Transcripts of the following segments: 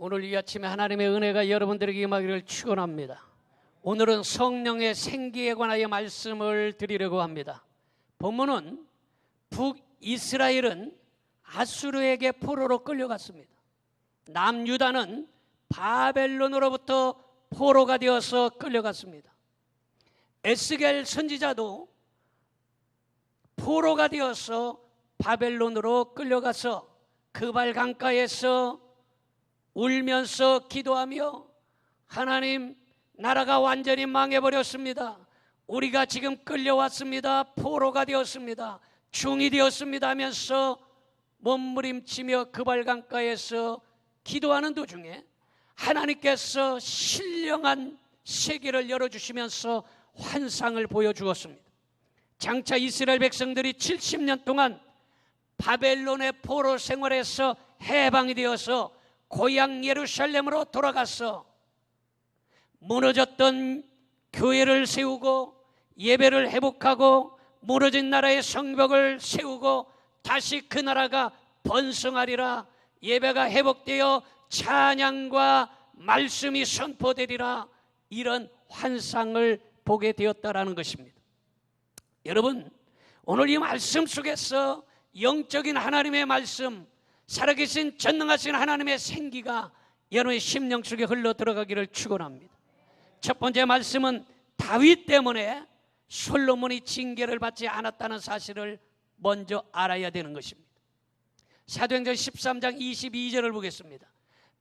오늘 이 아침에 하나님의 은혜가 여러분들에게 임하기를 축원합니다. 오늘은 성령의 생기에 관하여 말씀을 드리려고 합니다. 본문은 북이스라엘은 아수르에게 포로로 끌려갔습니다. 남유다는 바벨론으로부터 포로가 되어서 끌려갔습니다. 에스겔 선지자도 포로가 되어서 바벨론으로 끌려가서 그발 강가에서 울면서 기도하며 하나님, 나라가 완전히 망해버렸습니다. 우리가 지금 끌려왔습니다. 포로가 되었습니다. 중이 되었습니다 하면서 몸부림치며 그발 강가에서 기도하는 도중에 하나님께서 신령한 세계를 열어주시면서 환상을 보여주었습니다. 장차 이스라엘 백성들이 70년 동안 바벨론의 포로 생활에서 해방이 되어서 고향 예루살렘으로 돌아가서 무너졌던 교회를 세우고 예배를 회복하고 무너진 나라의 성벽을 세우고 다시 그 나라가 번성하리라, 예배가 회복되어 찬양과 말씀이 선포되리라, 이런 환상을 보게 되었다라는 것입니다. 여러분, 오늘 이 말씀 속에서 영적인 하나님의 말씀, 살아계신 전능하신 하나님의 생기가 여러분의 심령 속에 흘러 들어가기를 축원합니다. 첫 번째 말씀은 다윗 때문에 솔로몬이 징계를 받지 않았다는 사실을 먼저 알아야 되는 것입니다. 사도행전 13장 22절을 보겠습니다.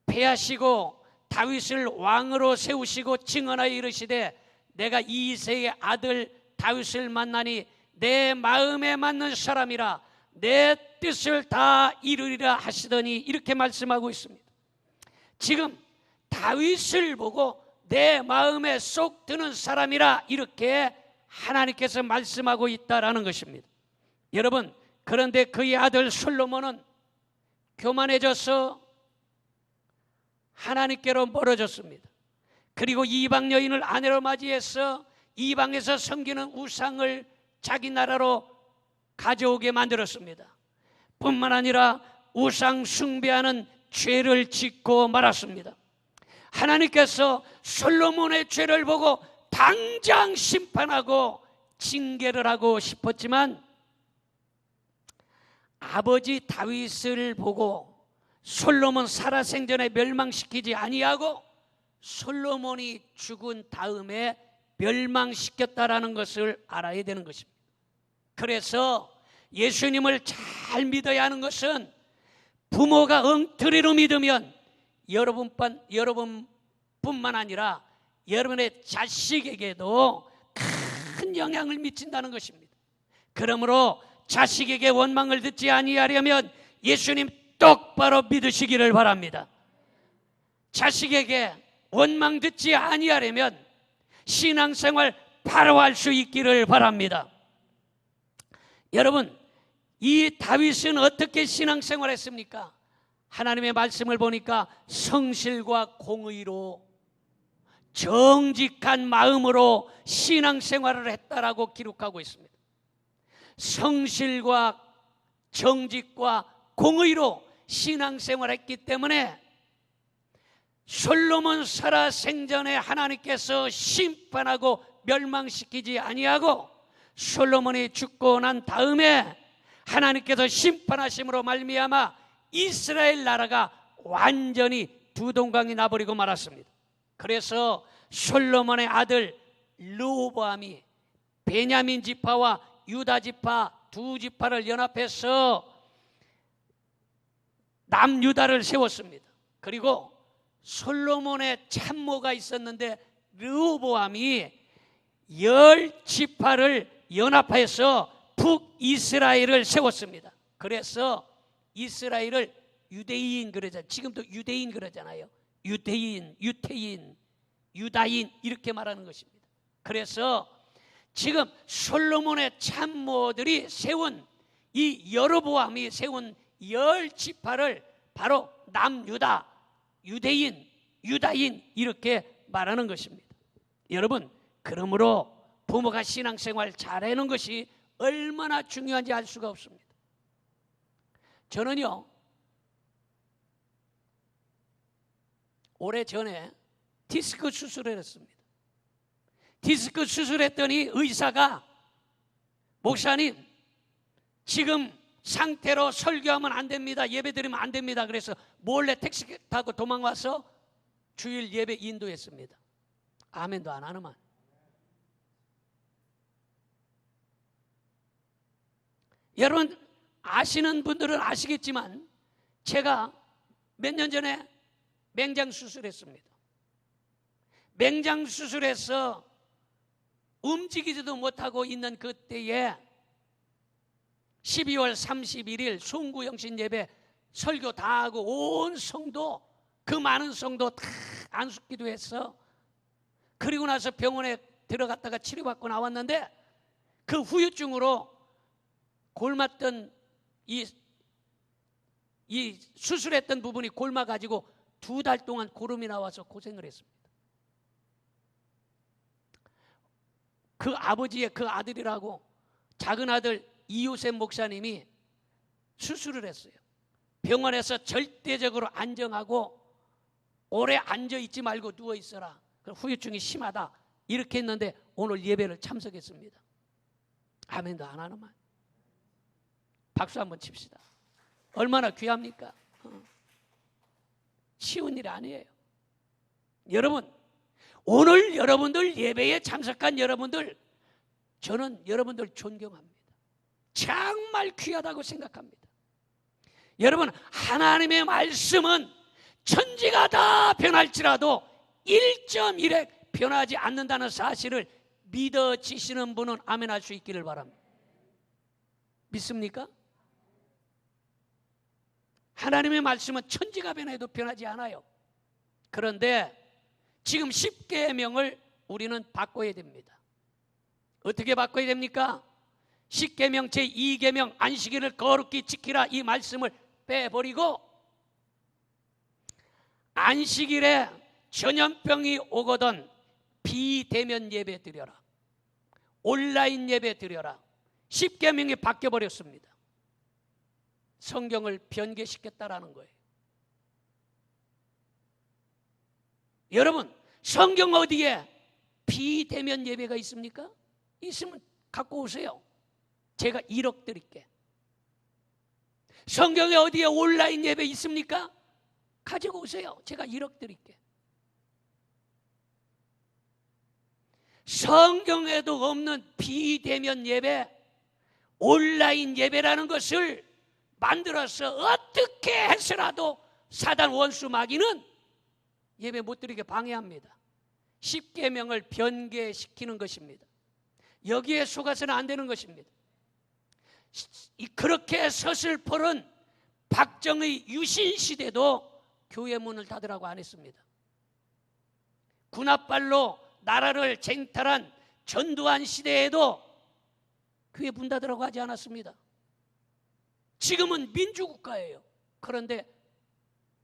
패하시고 다윗을 왕으로 세우시고 증언하여 이르시되 내가 이새의 아들 다윗을 만나니 내 마음에 맞는 사람이라 내 뜻을 다 이루리라 하시더니, 이렇게 말씀하고 있습니다. 지금 다윗을 보고 내 마음에 쏙 드는 사람이라 이렇게 하나님께서 말씀하고 있다라는 것입니다. 여러분, 그런데 그의 아들 솔로몬은 교만해져서 하나님께로 멀어졌습니다. 그리고 이방 여인을 아내로 맞이해서 이방에서 섬기는 우상을 자기 나라로 가져오게 만들었습니다. 뿐만 아니라 우상 숭배하는 죄를 짓고 말았습니다. 하나님께서 솔로몬의 죄를 보고 당장 심판하고 징계를 하고 싶었지만 아버지 다윗을 보고 솔로몬 살아생전에 멸망시키지 아니하고 솔로몬이 죽은 다음에 멸망시켰다라는 것을 알아야 되는 것입니다. 그래서 예수님을 잘 믿어야 하는 것은 부모가 엉터리로 믿으면 여러분뿐만 아니라 여러분의 자식에게도 큰 영향을 미친다는 것입니다. 그러므로 자식에게 원망을 듣지 아니하려면 예수님 똑바로 믿으시기를 바랍니다. 자식에게 원망 듣지 아니하려면 신앙생활 바로 할 수 있기를 바랍니다. 여러분, 이 다윗은 어떻게 신앙생활을 했습니까? 하나님의 말씀을 보니까 성실과 공의로 정직한 마음으로 신앙생활을 했다라고 기록하고 있습니다. 성실과 정직과 공의로 신앙생활을 했기 때문에 솔로몬 살아생전에 하나님께서 심판하고 멸망시키지 아니하고 솔로몬이 죽고 난 다음에 하나님께서 심판하심으로 말미암아 이스라엘 나라가 완전히 두 동강이 나버리고 말았습니다. 그래서 솔로몬의 아들 르호보암이 베냐민 지파와 유다 지파 두 지파를 연합해서 남유다를 세웠습니다. 그리고 솔로몬의 참모가 있었는데 르호보암이 10지파를 연합해서 북이스라엘을 세웠습니다. 그래서 이스라엘을 유대인 그러잖아요. 지금도 유대인 그러잖아요. 유대인, 유태인, 유다인 이렇게 말하는 것입니다. 그래서 지금 솔로몬의 참모들이 세운 이 여로보암이 세운 10지파를 바로 남유다, 유대인, 유다인 이렇게 말하는 것입니다. 여러분, 그러므로 부모가 신앙생활 잘하는 것이 얼마나 중요한지 알 수가 없습니다. 저는요, 오래전에 디스크 수술을 했습니다. 디스크 수술했더니 의사가 목사님 지금 상태로 설교하면 안 됩니다. 예배드리면 안 됩니다. 그래서 몰래 택시 타고 도망와서 주일 예배 인도했습니다. 아멘도 안 하는만. 여러분 아시는 분들은 아시겠지만 제가 몇 년 전에 맹장 수술했습니다. 맹장 수술해서 움직이지도 못하고 있는 그때에 12월 31일 송구영신 예배 설교 다 하고 온 성도, 그 많은 성도 다 안숙기도 했어. 그리고 나서 병원에 들어갔다가 치료받고 나왔는데 그 후유증으로 골맞던 이 수술했던 부분이 골마가지고 2달 동안 고름이 나와서 고생을 했습니다. 그 아버지의 그 아들이라고 작은 아들 이요셉 목사님이 수술을 했어요. 병원에서 절대적으로 안정하고 오래 앉아있지 말고 누워있어라. 후유증이 심하다. 이렇게 했는데 오늘 예배를 참석했습니다. 아멘도 안 하는 말. 박수 한번 칩시다. 얼마나 귀합니까? 쉬운 일이 아니에요. 여러분, 오늘 여러분들 예배에 참석한 여러분들, 저는 여러분들 존경합니다. 정말 귀하다고 생각합니다. 여러분, 하나님의 말씀은 천지가 다 변할지라도 1.1획 변하지 않는다는 사실을 믿어지시는 분은 아멘할 수 있기를 바랍니다. 믿습니까? 하나님의 말씀은 천지가 변해도 변하지 않아요. 그런데 지금 10계명을 우리는 바꿔야 됩니다. 어떻게 바꿔야 됩니까? 10계명 제2계명 안식일을 거룩히 지키라, 이 말씀을 빼버리고 안식일에 전염병이 오거든 비대면 예배 드려라, 온라인 예배 드려라. 10계명이 바뀌어버렸습니다. 성경을 변개시켰다라는 거예요. 여러분, 성경 어디에 비대면 예배가 있습니까? 있으면 갖고 오세요. 제가 1억 드릴게. 성경에 어디에 온라인 예배 있습니까? 가지고 오세요. 제가 1억 드릴게. 성경에도 없는 비대면 예배, 온라인 예배라는 것을 만들어서 어떻게 해서라도 사단 원수 마귀는 예배 못 드리게 방해합니다. 10계명을 변개시키는 것입니다. 여기에 속아서는 안 되는 것입니다. 그렇게 서슬퍼른 박정희 유신 시대도 교회 문을 닫으라고 안 했습니다. 군합발로 나라를 쟁탈한 전두환 시대에도 교회 문 닫으라고 하지 않았습니다. 지금은 민주국가예요. 그런데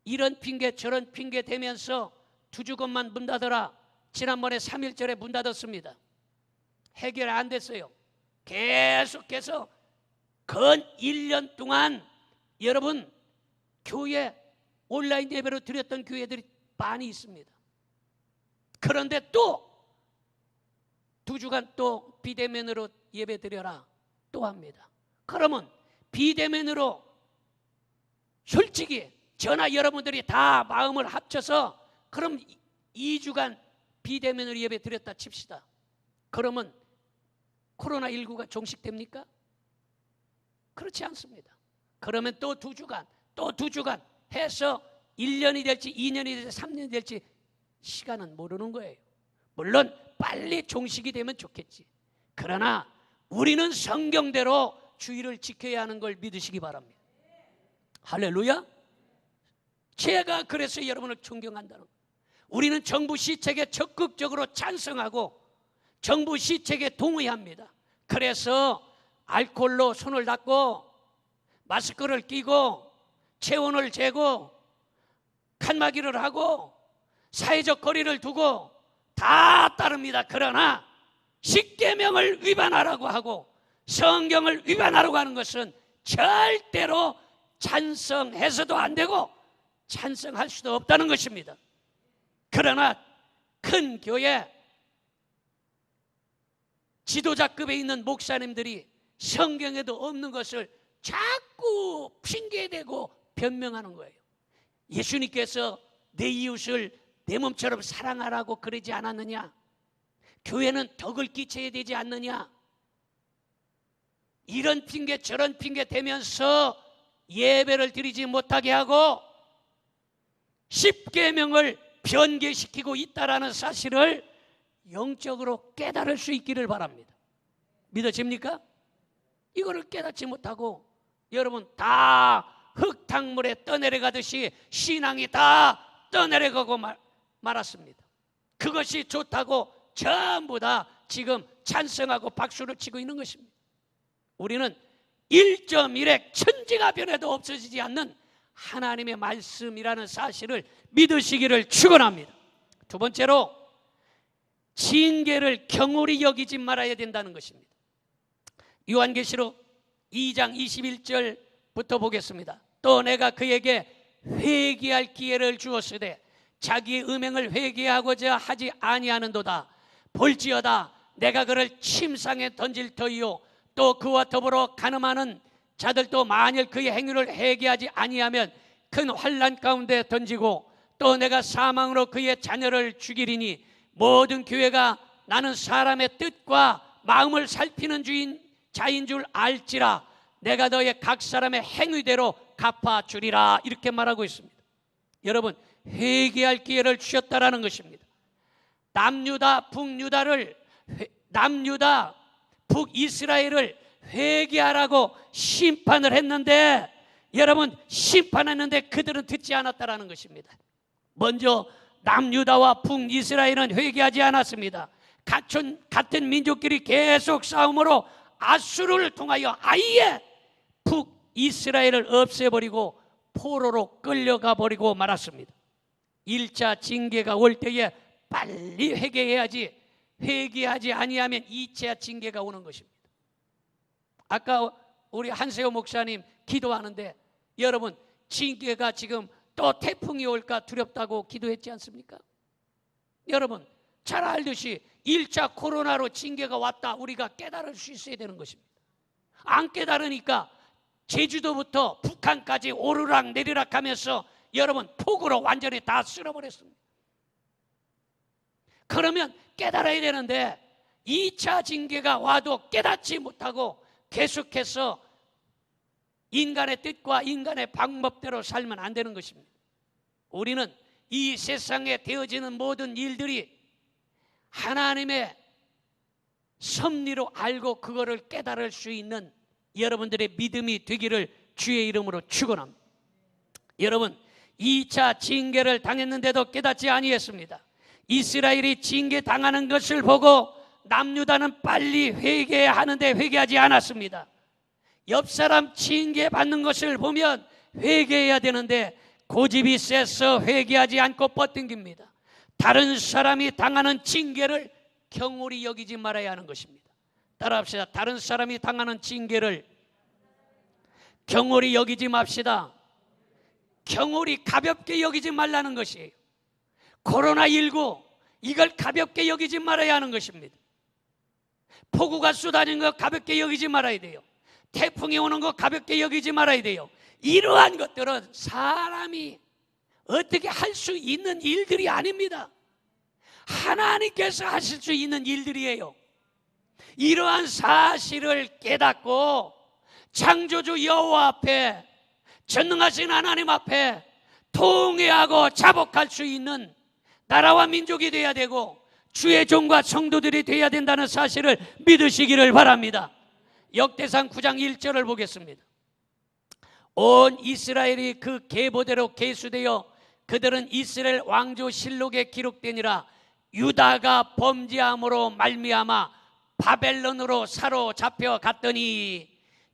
이런 핑계 저런 핑계 대면서 두 주간만 문 닫아라. 지난번에 3.1절에 문 닫았습니다. 해결 안 됐어요. 계속해서 근 1년 동안 여러분 교회 온라인 예배로 드렸던 교회들이 많이 있습니다. 그런데 또 두 주간 또 비대면으로 예배 드려라 또 합니다. 그러면 비대면으로 솔직히 저나 여러분들이 다 마음을 합쳐서 그럼 2주간 비대면으로 예배 드렸다 칩시다. 그러면 코로나19가 종식됩니까? 그렇지 않습니다. 그러면 또 2주간 또 2주간 해서 1년이 될지 2년이 될지 3년이 될지 시간은 모르는 거예요. 물론 빨리 종식이 되면 좋겠지. 그러나 우리는 성경대로 주의를 지켜야 하는 걸 믿으시기 바랍니다. 할렐루야. 제가 그래서 여러분을 존경한다는 거예요. 우리는 정부 시책에 적극적으로 찬성하고 정부 시책에 동의합니다. 그래서 알코올로 손을 닦고 마스크를 끼고 체온을 재고 칸막이를 하고 사회적 거리를 두고 다 따릅니다. 그러나 10계명을 위반하라고 하고 성경을 위반하라고 하는 것은 절대로 찬성해서도 안 되고 찬성할 수도 없다는 것입니다. 그러나 큰 교회 지도자급에 있는 목사님들이 성경에도 없는 것을 자꾸 핑계대고 변명하는 거예요. 예수님께서 내 이웃을 내 몸처럼 사랑하라고 그러지 않았느냐? 교회는 덕을 끼쳐야 되지 않느냐? 이런 핑계 저런 핑계 대면서 예배를 드리지 못하게 하고 십계명을 변개시키고 있다라는 사실을 영적으로 깨달을 수 있기를 바랍니다. 믿어집니까? 이거를 깨닫지 못하고 여러분 다 흙탕물에 떠내려가듯이 신앙이 다 떠내려가고 말았습니다. 그것이 좋다고 전부 다 지금 찬성하고 박수를 치고 있는 것입니다. 우리는 1.1의 천지가 변해도 없어지지 않는 하나님의 말씀이라는 사실을 믿으시기를 축원합니다. 두 번째로 징계를 경홀히 여기지 말아야 된다는 것입니다. 요한계시록 2장 21절부터 보겠습니다. 또 내가 그에게 회개할 기회를 주었으되 자기의 음행을 회개하고자 하지 아니하는도다. 볼지어다 내가 그를 침상에 던질 터이요 또 그와 더불어 간음하는 자들도 만일 그의 행위를 회개하지 아니하면 큰 환난 가운데 던지고 또 내가 사망으로 그의 자녀를 죽이리니 모든 교회가 나는 사람의 뜻과 마음을 살피는 자인 줄 알지라 내가 너의 각 사람의 행위대로 갚아주리라 이렇게 말하고 있습니다. 여러분 회개할 기회를 주셨다라는 것입니다. 남유다 북이스라엘을 회개하라고 심판을 했는데 여러분 심판했는데 그들은 듣지 않았다라는 것입니다. 먼저 남유다와 북이스라엘은 회개하지 않았습니다. 같은 민족끼리 계속 싸움으로 아수르를 통하여 아예 북이스라엘을 없애버리고 포로로 끌려가 버리고 말았습니다. 1차 징계가 올 때에 빨리 회개해야지 회개하지 아니하면 2차 징계가 오는 것입니다. 아까 우리 한세호 목사님 기도하는데 여러분 징계가 지금 또 태풍이 올까 두렵다고 기도했지 않습니까? 여러분 잘 알듯이 1차 코로나로 징계가 왔다 우리가 깨달을 수 있어야 되는 것입니다. 안 깨달으니까 제주도부터 북한까지 오르락 내리락 하면서 여러분 폭우로 완전히 다 쓸어버렸습니다. 그러면 깨달아야 되는데 2차 징계가 와도 깨닫지 못하고 계속해서 인간의 뜻과 인간의 방법대로 살면 안 되는 것입니다. 우리는 이 세상에 되어지는 모든 일들이 하나님의 섭리로 알고 그거를 깨달을 수 있는 여러분들의 믿음이 되기를 주의 이름으로 축원합니다. 여러분 2차 징계를 당했는데도 깨닫지 아니했습니다. 이스라엘이 징계 당하는 것을 보고 남유다는 빨리 회개해야 하는데 회개하지 않았습니다. 옆 사람 징계 받는 것을 보면 회개해야 되는데 고집이 세서 회개하지 않고 버팅깁니다. 다른 사람이 당하는 징계를 경홀히 여기지 말아야 하는 것입니다. 따라합시다. 다른 사람이 당하는 징계를 경홀히 여기지 맙시다. 경홀히 가볍게 여기지 말라는 것이에요. 코로나19 이걸 가볍게 여기지 말아야 하는 것입니다. 폭우가 쏟아지는 거 가볍게 여기지 말아야 돼요. 태풍이 오는 거 가볍게 여기지 말아야 돼요. 이러한 것들은 사람이 어떻게 할 수 있는 일들이 아닙니다. 하나님께서 하실 수 있는 일들이에요. 이러한 사실을 깨닫고 창조주 여호와 앞에 전능하신 하나님 앞에 통회하고 자복할 수 있는 나라와 민족이 되어야 되고 주의 종과 성도들이 되어야 된다는 사실을 믿으시기를 바랍니다. 역대상 9장 1절을 보겠습니다. 온 이스라엘이 그 계보대로 계수되어 그들은 이스라엘 왕조 실록에 기록되니라. 유다가 범죄함으로 말미암아 바벨론으로 사로잡혀 갔더니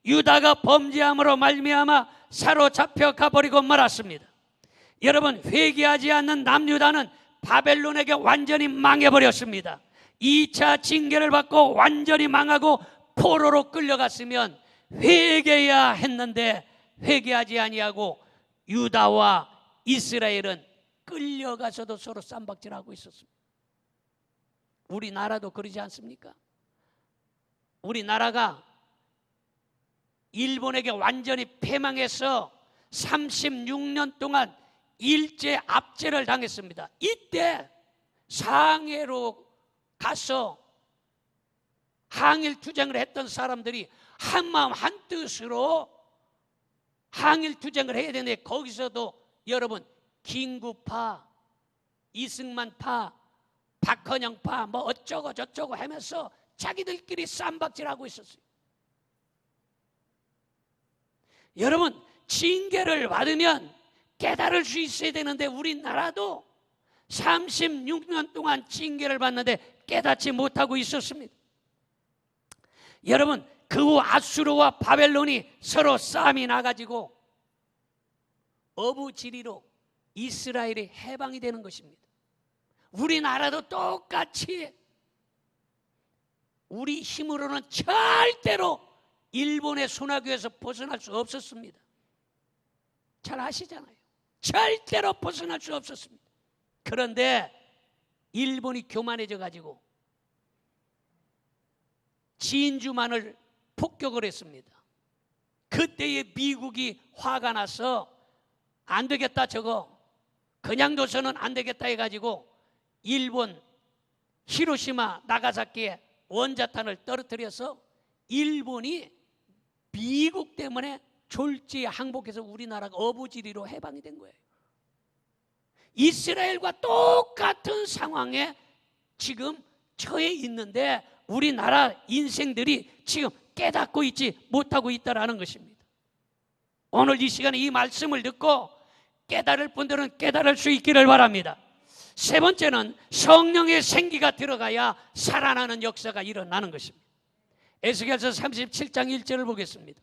유다가 범죄함으로 말미암아 사로잡혀 가버리고 말았습니다. 여러분 회개하지 않는 남유다는 바벨론에게 완전히 망해버렸습니다. 2차 징계를 받고 완전히 망하고 포로로 끌려갔으면 회개해야 했는데 회개하지 아니하고 유다와 이스라엘은 끌려가서도 서로 쌈박질하고 있었습니다. 우리나라도 그러지 않습니까? 우리나라가 일본에게 완전히 패망해서 36년 동안 일제 압제를 당했습니다. 이때 상해로 가서 항일 투쟁을 했던 사람들이 한마음 한뜻으로 항일 투쟁을 해야 되는데, 거기서도 여러분 김구파, 이승만파, 박헌영파 뭐 어쩌고 저쩌고 하면서 자기들끼리 쌈박질하고 있었어요. 여러분, 징계를 받으면 깨달을 수 있어야 되는데 우리나라도 36년 동안 징계를 받는데 깨닫지 못하고 있었습니다. 여러분, 그 후 아수르와 바벨론이 서로 싸움이 나가지고 어부지리로 이스라엘이 해방이 되는 것입니다. 우리나라도 똑같이 우리 힘으로는 절대로 일본의 손아귀에서 벗어날 수 없었습니다. 잘 아시잖아요. 절대로 벗어날 수 없었습니다. 그런데 일본이 교만해져 가지고 진주만을 폭격을 했습니다. 그때에 미국이 화가 나서 안 되겠다, 저거 그냥 둬서는 안 되겠다 해가지고 일본 히로시마 나가사키에 원자탄을 떨어뜨려서 일본이 미국 때문에 졸지에 항복해서 우리나라가 어부지리로 해방이 된 거예요. 이스라엘과 똑같은 상황에 지금 처해 있는데 우리나라 인생들이 지금 깨닫고 있지 못하고 있다는 것입니다. 오늘 이 시간에 이 말씀을 듣고 깨달을 분들은 깨달을 수 있기를 바랍니다. 세 번째는 성령의 생기가 들어가야 살아나는 역사가 일어나는 것입니다. 에스겔서 37장 1절을 보겠습니다.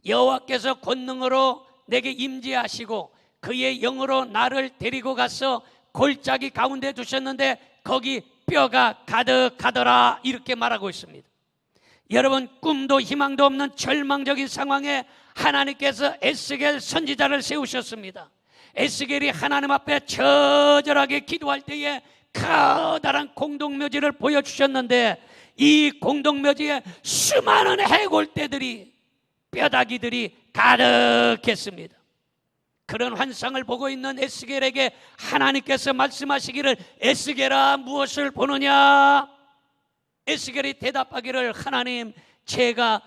여호와께서 권능으로 내게 임재하시고 그의 영으로 나를 데리고 가서 골짜기 가운데 두셨는데 거기 뼈가 가득하더라, 이렇게 말하고 있습니다. 여러분, 꿈도 희망도 없는 절망적인 상황에 하나님께서 에스겔 선지자를 세우셨습니다. 에스겔이 하나님 앞에 처절하게 기도할 때에 커다란 공동묘지를 보여주셨는데 이 공동묘지에 수많은 해골떼들이, 뼈다귀들이 가득했습니다. 그런 환상을 보고 있는 에스겔에게 하나님께서 말씀하시기를 에스겔아 무엇을 보느냐? 에스겔이 대답하기를 하나님, 제가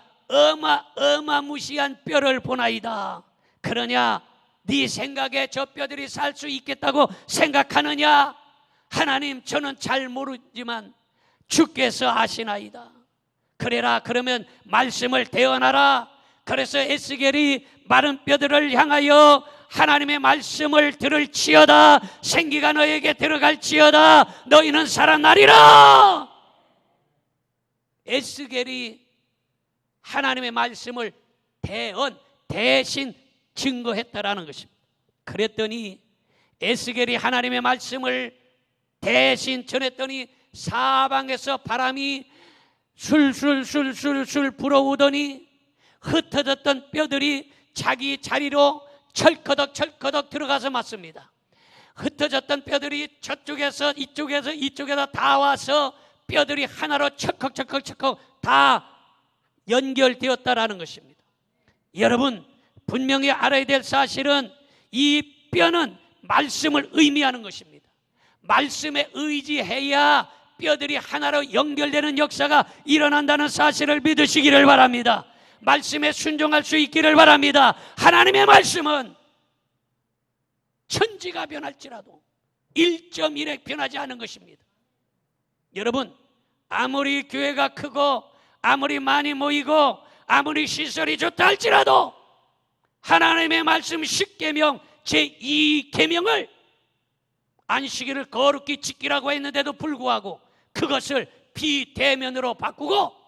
어마무시한 뼈를 보나이다. 그러냐? 네 생각에 저 뼈들이 살 수 있겠다고 생각하느냐? 하나님, 저는 잘 모르지만 주께서 아시나이다. 그래라, 그러면 말씀을 대언하라. 그래서 에스겔이 마른 뼈들을 향하여 하나님의 말씀을 들을지어다. 생기가 너에게 들어갈지어다. 너희는 살아나리라. 에스겔이 하나님의 말씀을 대신 증거했다라는 것입니다. 그랬더니 에스겔이 하나님의 말씀을 대신 전했더니 사방에서 바람이 술술술술술 불어오더니 흩어졌던 뼈들이 자기 자리로 철커덕 들어가서 맞습니다. 흩어졌던 뼈들이 저쪽에서 이쪽에서 다 와서 뼈들이 하나로 철컥 다 연결되었다라는 것입니다. 여러분, 분명히 알아야 될 사실은 이 뼈는 말씀을 의미하는 것입니다. 말씀에 의지해야 뼈들이 하나로 연결되는 역사가 일어난다는 사실을 믿으시기를 바랍니다. 말씀에 순종할 수 있기를 바랍니다. 하나님의 말씀은 천지가 변할지라도 1.1획 변하지 않은 것입니다. 여러분, 아무리 교회가 크고 아무리 많이 모이고 아무리 시설이 좋다 할지라도 하나님의 말씀 10계명 제2계명을 안식일을 거룩히 지키라고 했는데도 불구하고 그것을 비대면으로 바꾸고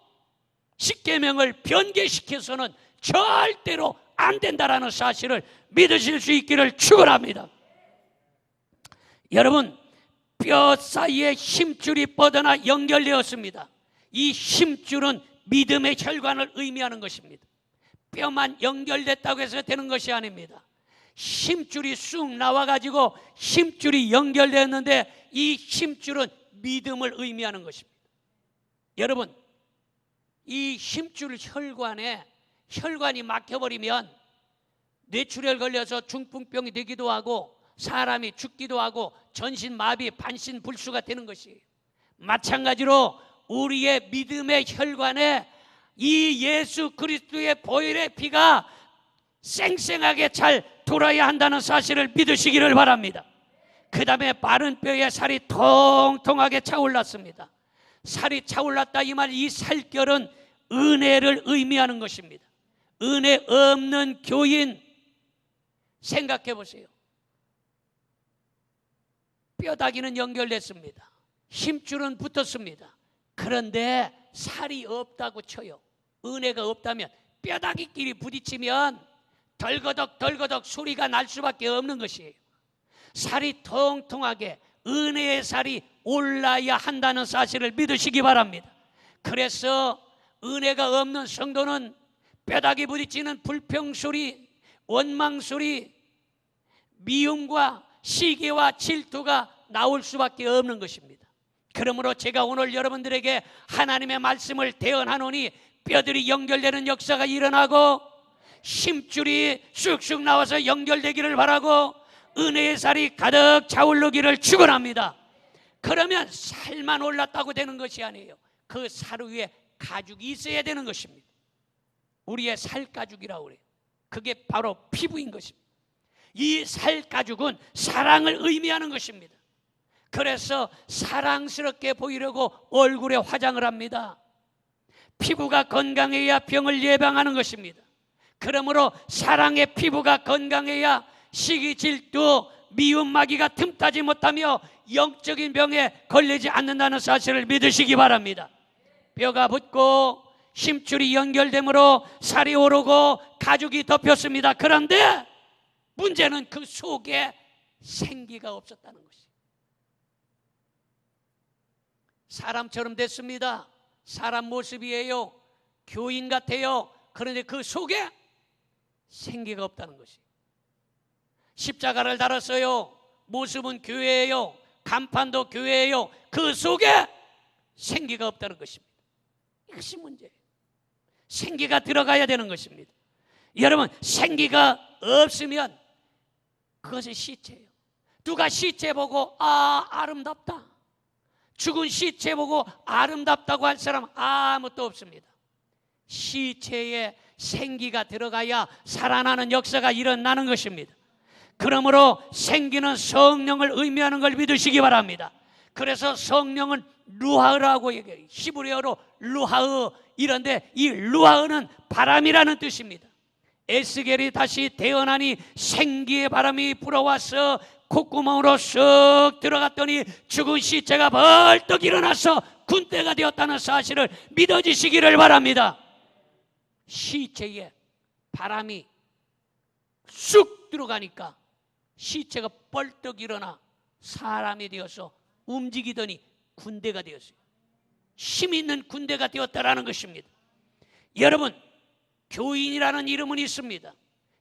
10계명을 변개시켜서는 절대로 안 된다라는 사실을 믿으실 수 있기를 축원합니다. 여러분, 뼈 사이에 힘줄이 뻗어나 연결되었습니다. 이 힘줄은 믿음의 혈관을 의미하는 것입니다. 뼈만 연결됐다고 해서 되는 것이 아닙니다. 힘줄이 쑥 나와가지고 힘줄이 연결되었는데 이 힘줄은 믿음을 의미하는 것입니다. 여러분, 이 힘줄 혈관이 막혀버리면 뇌출혈 걸려서 중풍병이 되기도 하고 사람이 죽기도 하고 전신마비, 반신불수가 되는 것이에요. 마찬가지로 우리의 믿음의 혈관에 이 예수 그리스도의 보혈의 피가 쌩쌩하게 잘 돌아야 한다는 사실을 믿으시기를 바랍니다. 그 다음에 마른 뼈에 살이 통통하게 차올랐습니다. 살이 차올랐다 이 말, 이 살결은 은혜를 의미하는 것입니다. 은혜 없는 교인 생각해 보세요. 뼈다귀는 연결됐습니다. 힘줄은 붙었습니다. 그런데 살이 없다고 쳐요. 은혜가 없다면 뼈다귀끼리 부딪히면 덜거덕 소리가 날 수밖에 없는 것이에요. 살이 통통하게 은혜의 살이 올라야 한다는 사실을 믿으시기 바랍니다. 그래서 은혜가 없는 성도는 뼈다귀 부딪히는 불평소리, 원망소리, 미움과 시기와 질투가 나올 수밖에 없는 것입니다. 그러므로 제가 오늘 여러분들에게 하나님의 말씀을 대언하노니 뼈들이 연결되는 역사가 일어나고 힘줄이 쑥쑥 나와서 연결되기를 바라고 은혜의 살이 가득 차오르기를 축원합니다. 그러면 살만 올랐다고 되는 것이 아니에요. 그 살 위에 가죽이 있어야 되는 것입니다. 우리의 살가죽이라고 그래요. 그게 바로 피부인 것입니다. 이 살가죽은 사랑을 의미하는 것입니다. 그래서 사랑스럽게 보이려고 얼굴에 화장을 합니다. 피부가 건강해야 병을 예방하는 것입니다. 그러므로 사랑의 피부가 건강해야 시기, 질투, 미움, 마귀가 틈타지 못하며 영적인 병에 걸리지 않는다는 사실을 믿으시기 바랍니다. 뼈가 붙고 힘줄이 연결되므로 살이 오르고 가죽이 덮였습니다. 그런데 문제는 그 속에 생기가 없었다는 것이에요. 사람처럼 됐습니다. 사람 모습이에요. 교인 같아요. 그런데 그 속에 생기가 없다는 것이에요. 십자가를 달았어요. 모습은 교회예요. 간판도 교회예요. 그 속에 생기가 없다는 것입니다. 이것이 문제예요. 생기가 들어가야 되는 것입니다. 여러분, 생기가 없으면 그것은 시체예요. 누가 시체 보고 아름답다, 죽은 시체 보고 아름답다고 할 사람 아무도 없습니다. 시체에 생기가 들어가야 살아나는 역사가 일어나는 것입니다. 그러므로 생기는 성령을 의미하는 걸 믿으시기 바랍니다. 그래서 성령은 루하흐라고 얘기해요. 히브리어로 루하흐, 이런데 이 루하흐는 바람이라는 뜻입니다. 에스겔이 다시 태어나니 생기의 바람이 불어와서 콧구멍으로 쓱 들어갔더니 죽은 시체가 벌떡 일어나서 군대가 되었다는 사실을 믿어지시기를 바랍니다. 시체에 바람이 쑥 들어가니까 시체가 벌떡 일어나 사람이 되어서 움직이더니 군대가 되었어요. 힘 있는 군대가 되었다라는 것입니다. 여러분, 교인이라는 이름은 있습니다.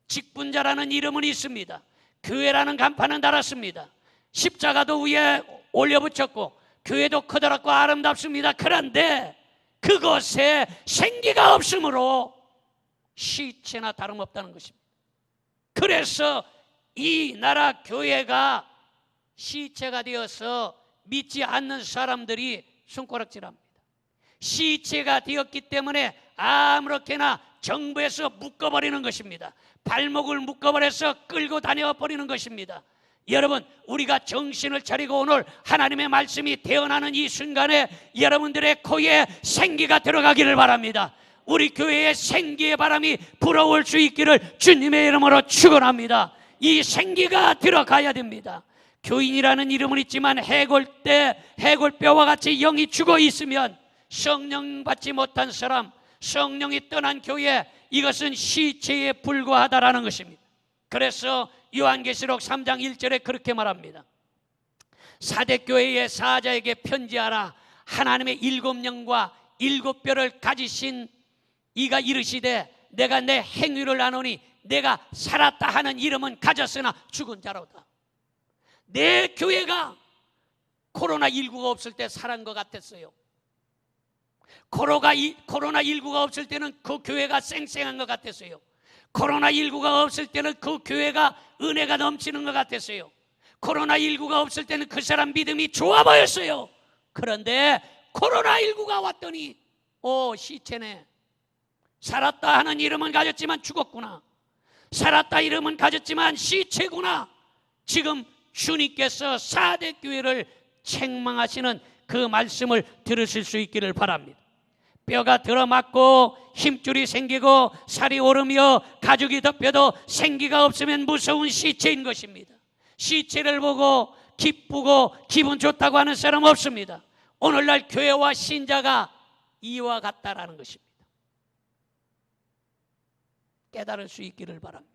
직분자라는 이름은 있습니다. 교회라는 간판은 달았습니다. 십자가도 위에 올려붙였고 교회도 커다랗고 아름답습니다. 그런데 그것에 생기가 없으므로 시체나 다름없다는 것입니다. 그래서 이 나라 교회가 시체가 되어서 믿지 않는 사람들이 손가락질합니다. 시체가 되었기 때문에 아무렇게나 정부에서 묶어버리는 것입니다. 발목을 묶어버려서 끌고 다녀버리는 것입니다. 여러분, 우리가 정신을 차리고 오늘 하나님의 말씀이 태어나는 이 순간에 여러분들의 코에 생기가 들어가기를 바랍니다. 우리 교회에 생기의 바람이 불어올 수 있기를 주님의 이름으로 축원합니다. 이 생기가 들어가야 됩니다. 교인이라는 이름은 있지만 해골뼈와 같이 영이 죽어 있으면 성령 받지 못한 사람, 성령이 떠난 교회, 이것은 시체에 불과하다라는 것입니다. 그래서 요한계시록 3장 1절에 그렇게 말합니다. 사대교회의 사자에게 편지하라. 하나님의 7영과 7뼈를 가지신 이가 이르시되 내가 내 행위를 아노니 내가 살았다 하는 이름은 가졌으나 죽은 자로다. 내 교회가 코로나19가 없을 때 살은 것 같았어요. 코로나19가 없을 때는 그 교회가 쌩쌩한 것 같았어요. 코로나19가 없을 때는 그 교회가 은혜가 넘치는 것 같았어요. 코로나19가 없을 때는 그 사람 믿음이 좋아 보였어요. 그런데 코로나19가 왔더니 시체네. 살았다 하는 이름은 가졌지만 죽었구나. 살았다 이름은 가졌지만 시체구나. 지금 주님께서 4대 교회를 책망하시는 그 말씀을 들으실 수 있기를 바랍니다. 뼈가 들어맞고 힘줄이 생기고 살이 오르며 가죽이 덮여도 생기가 없으면 무서운 시체인 것입니다. 시체를 보고 기쁘고 기분 좋다고 하는 사람 없습니다. 오늘날 교회와 신자가 이와 같다라는 것입니다. 깨달을 수 있기를 바랍니다.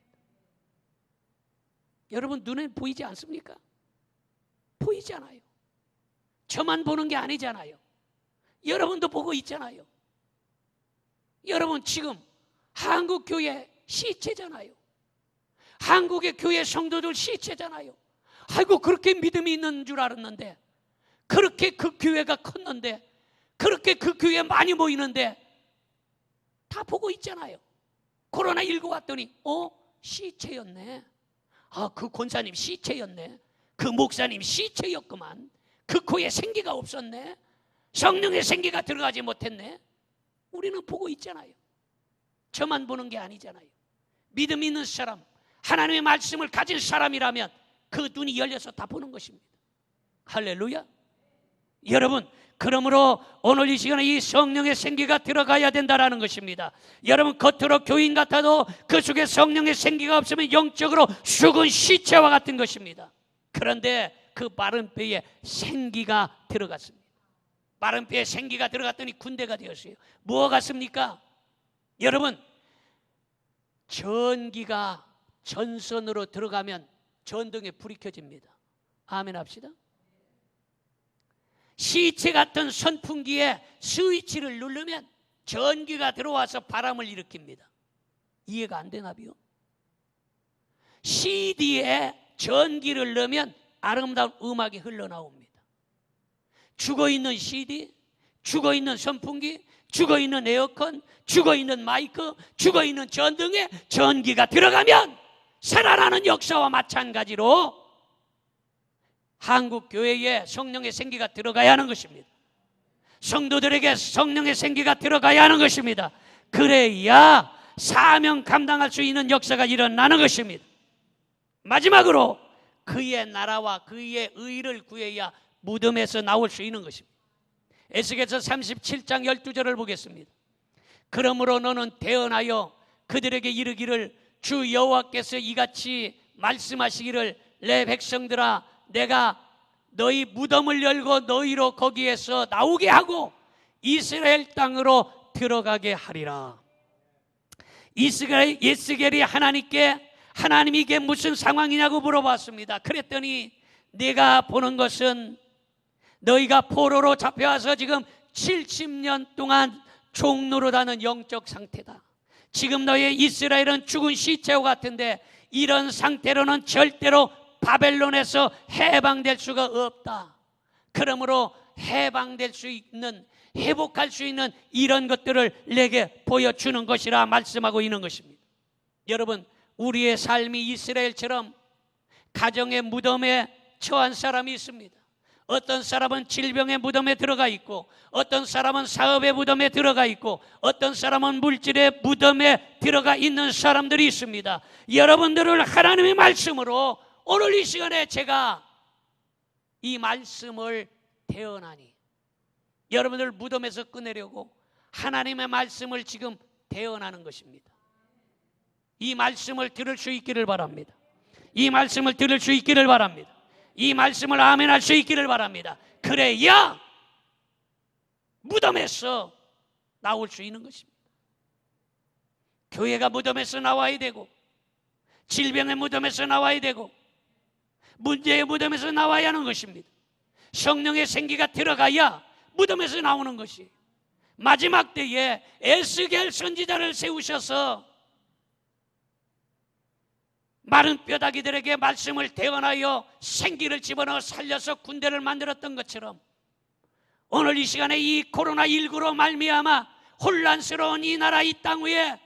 여러분 눈에 보이지 않습니까? 보이잖아요. 저만 보는 게 아니잖아요. 여러분도 보고 있잖아요. 여러분 지금 한국 교회 시체잖아요. 한국의 교회 성도들 시체잖아요. 아이고 그렇게 믿음이 있는 줄 알았는데, 그렇게 그 교회가 컸는데, 그렇게 그 교회에 많이 모이는데 다 보고 있잖아요. 코로나19 왔더니 시체였네. 그 권사님 시체였네. 그 목사님 시체였구만. 그 코에 생기가 없었네. 성령의 생기가 들어가지 못했네. 우리는 보고 있잖아요. 저만 보는 게 아니잖아요. 믿음 있는 사람, 하나님의 말씀을 가진 사람이라면 그 눈이 열려서 다 보는 것입니다. 할렐루야. 여러분, 그러므로 오늘 이 시간에 이 성령의 생기가 들어가야 된다라는 것입니다. 여러분 겉으로 교인 같아도 그 속에 성령의 생기가 없으면 영적으로 죽은 시체와 같은 것입니다. 그런데 그 마른 뼈에 생기가 들어갔습니다. 마른 뼈에 생기가 들어갔더니 군대가 되었어요. 무엇 같습니까? 여러분, 전기가 전선으로 들어가면 전등에 불이 켜집니다. 아멘 합시다. 시체 같은 선풍기에 스위치를 누르면 전기가 들어와서 바람을 일으킵니다. 이해가 안 되나비요? CD에 전기를 넣으면 아름다운 음악이 흘러나옵니다. 죽어있는 CD, 죽어있는 선풍기, 죽어있는 에어컨, 죽어있는 마이크, 죽어있는 전등에 전기가 들어가면 살아나는 역사와 마찬가지로 한국 교회에 성령의 생기가 들어가야 하는 것입니다. 성도들에게 성령의 생기가 들어가야 하는 것입니다. 그래야 사명 감당할 수 있는 역사가 일어나는 것입니다. 마지막으로 그의 나라와 그의 의를 구해야 무덤에서 나올 수 있는 것입니다. 에스겔서 37장 12절을 보겠습니다. 그러므로 너는 대언하여 그들에게 이르기를 주 여호와께서 이같이 말씀하시기를 내 백성들아 내가 너희 무덤을 열고 너희로 거기에서 나오게 하고 이스라엘 땅으로 들어가게 하리라. 에스겔이 하나님이 이게 무슨 상황이냐고 물어봤습니다. 그랬더니 내가 보는 것은 너희가 포로로 잡혀와서 지금 70년 동안 종노릇하는 영적 상태다. 지금 너희 이스라엘은 죽은 시체와 같은데 이런 상태로는 절대로 바벨론에서 해방될 수가 없다. 그러므로 해방될 수 있는, 회복할 수 있는 이런 것들을 내게 보여주는 것이라 말씀하고 있는 것입니다. 여러분, 우리의 삶이 이스라엘처럼 가정의 무덤에 처한 사람이 있습니다. 어떤 사람은 질병의 무덤에 들어가 있고, 어떤 사람은 사업의 무덤에 들어가 있고, 어떤 사람은 물질의 무덤에 들어가 있는 사람들이 있습니다. 여러분들을 하나님의 말씀으로 오늘 이 시간에 제가 이 말씀을 대언하니 여러분들 무덤에서 꺼내려고 하나님의 말씀을 지금 대언하는 것입니다. 이 말씀을 들을 수 있기를 바랍니다. 이 말씀을 들을 수 있기를 바랍니다. 이 말씀을 아멘할 수 있기를 바랍니다. 그래야 무덤에서 나올 수 있는 것입니다. 교회가 무덤에서 나와야 되고, 질병의 무덤에서 나와야 되고, 문제의 무덤에서 나와야 하는 것입니다. 성령의 생기가 들어가야 무덤에서 나오는 것이. 마지막 때에 에스겔 선지자를 세우셔서 마른 뼈다귀들에게 말씀을 대언하여 생기를 집어넣어 살려서 군대를 만들었던 것처럼 오늘 이 시간에 이 코로나19로 말미암아 혼란스러운 이 나라 이 땅 위에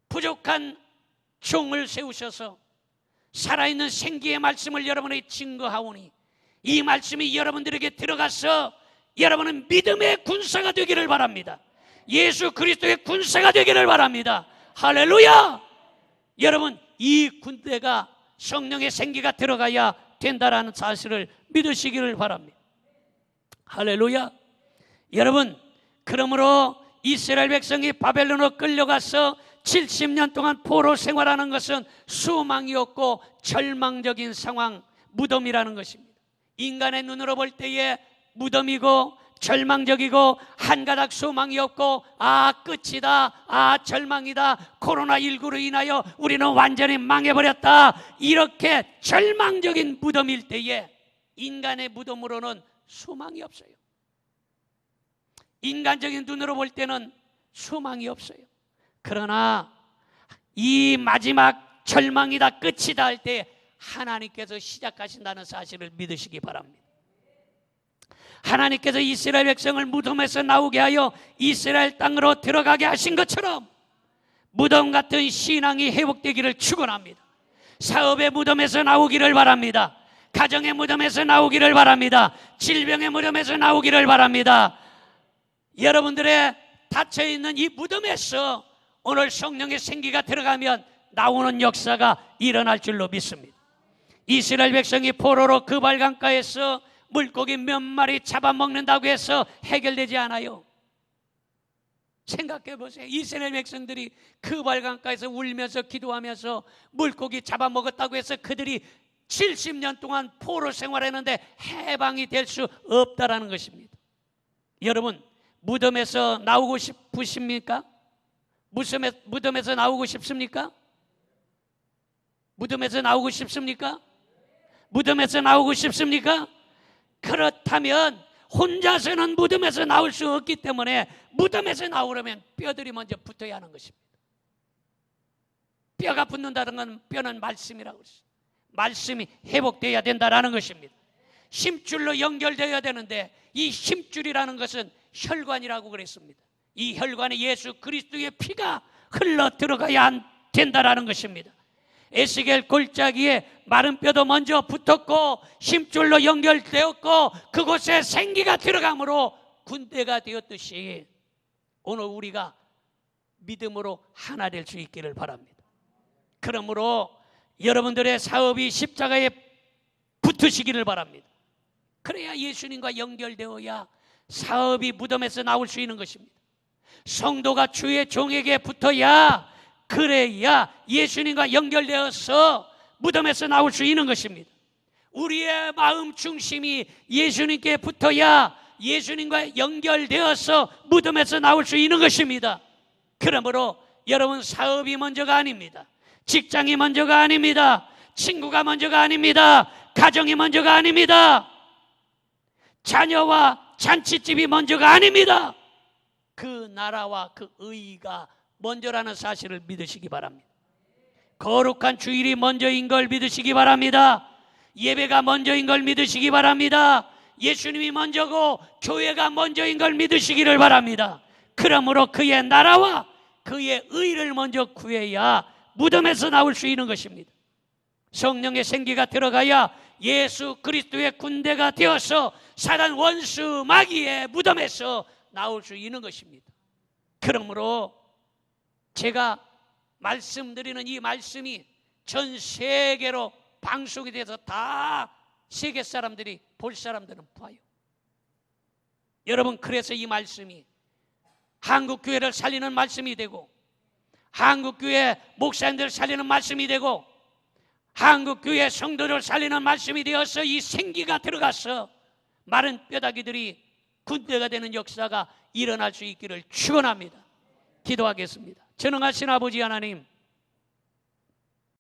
부족한 종을 세우셔서 살아있는 생기의 말씀을 여러분에게 증거하오니 이 말씀이 여러분들에게 들어가서 여러분은 믿음의 군사가 되기를 바랍니다. 예수 그리스도의 군사가 되기를 바랍니다. 할렐루야! 여러분, 이 군대가 성령의 생기가 들어가야 된다라는 사실을 믿으시기를 바랍니다. 할렐루야! 여러분, 그러므로 이스라엘 백성이 바벨론으로 끌려가서 70년 동안 포로 생활하는 것은 소망이 없고 절망적인 상황, 무덤이라는 것입니다. 인간의 눈으로 볼 때에 무덤이고 절망적이고 한 가닥 소망이 없고 끝이다, 절망이다, 코로나19로 인하여 우리는 완전히 망해버렸다, 이렇게 절망적인 무덤일 때에 인간의 무덤으로는 소망이 없어요. 인간적인 눈으로 볼 때는 소망이 없어요. 그러나 이 마지막 절망이다, 끝이다 할 때 하나님께서 시작하신다는 사실을 믿으시기 바랍니다. 하나님께서 이스라엘 백성을 무덤에서 나오게 하여 이스라엘 땅으로 들어가게 하신 것처럼 무덤 같은 신앙이 회복되기를 축원합니다. 사업의 무덤에서 나오기를 바랍니다. 가정의 무덤에서 나오기를 바랍니다. 질병의 무덤에서 나오기를 바랍니다. 여러분들의 닫혀있는 이 무덤에서 오늘 성령의 생기가 들어가면 나오는 역사가 일어날 줄로 믿습니다. 이스라엘 백성이 포로로 그발강가에서 물고기 몇 마리 잡아먹는다고 해서 해결되지 않아요. 생각해 보세요. 이스라엘 백성들이 그발강가에서 울면서 기도하면서 물고기 잡아먹었다고 해서 그들이 70년 동안 포로 생활했는데 해방이 될 수 없다라는 것입니다. 여러분, 무덤에서 나오고 싶으십니까? 무덤에서 나오고 싶습니까? 무덤에서 나오고 싶습니까? 무덤에서 나오고 싶습니까? 그렇다면 혼자서는 무덤에서 나올 수 없기 때문에 무덤에서 나오려면 뼈들이 먼저 붙어야 하는 것입니다. 뼈가 붙는다는 건 뼈는 말씀이라고 했어요. 말씀이 회복되어야 된다는 것입니다. 힘줄로 연결되어야 되는데 이 힘줄이라는 것은 혈관이라고 그랬습니다. 이 혈관에 예수 그리스도의 피가 흘러 들어가야 된다는 것입니다. 에스겔 골짜기에 마른 뼈도 먼저 붙었고 힘줄로 연결되었고 그곳에 생기가 들어감으로 군대가 되었듯이 오늘 우리가 믿음으로 하나 될 수 있기를 바랍니다. 그러므로 여러분들의 사업이 십자가에 붙으시기를 바랍니다. 그래야 예수님과 연결되어야 사업이 무덤에서 나올 수 있는 것입니다. 성도가 주의 종에게 붙어야, 그래야 예수님과 연결되어서 무덤에서 나올 수 있는 것입니다. 우리의 마음 중심이 예수님께 붙어야 예수님과 연결되어서 무덤에서 나올 수 있는 것입니다. 그러므로 여러분, 사업이 먼저가 아닙니다. 직장이 먼저가 아닙니다. 친구가 먼저가 아닙니다. 가정이 먼저가 아닙니다. 자녀와 잔치집이 먼저가 아닙니다. 그 나라와 그 의가 먼저라는 사실을 믿으시기 바랍니다. 거룩한 주일이 먼저인 걸 믿으시기 바랍니다. 예배가 먼저인 걸 믿으시기 바랍니다. 예수님이 먼저고 교회가 먼저인 걸 믿으시기를 바랍니다. 그러므로 그의 나라와 그의 의를 먼저 구해야 무덤에서 나올 수 있는 것입니다. 성령의 생기가 들어가야 예수 그리스도의 군대가 되어서 사단 원수 마귀의 무덤에서 나올 수 있는 것입니다. 그러므로 제가 말씀드리는 이 말씀이 전 세계로 방송이 돼서 다 세계 사람들이 볼 사람들은 봐요. 여러분, 그래서 이 말씀이 한국 교회를 살리는 말씀이 되고 한국 교회 목사님들을 살리는 말씀이 되고 한국 교회 성도를 살리는 말씀이 되어서 이 생기가 들어가서 마른 뼈다귀들이 군대가 되는 역사가 일어날 수 있기를 축원합니다. 기도하겠습니다. 전능하신 아버지 하나님,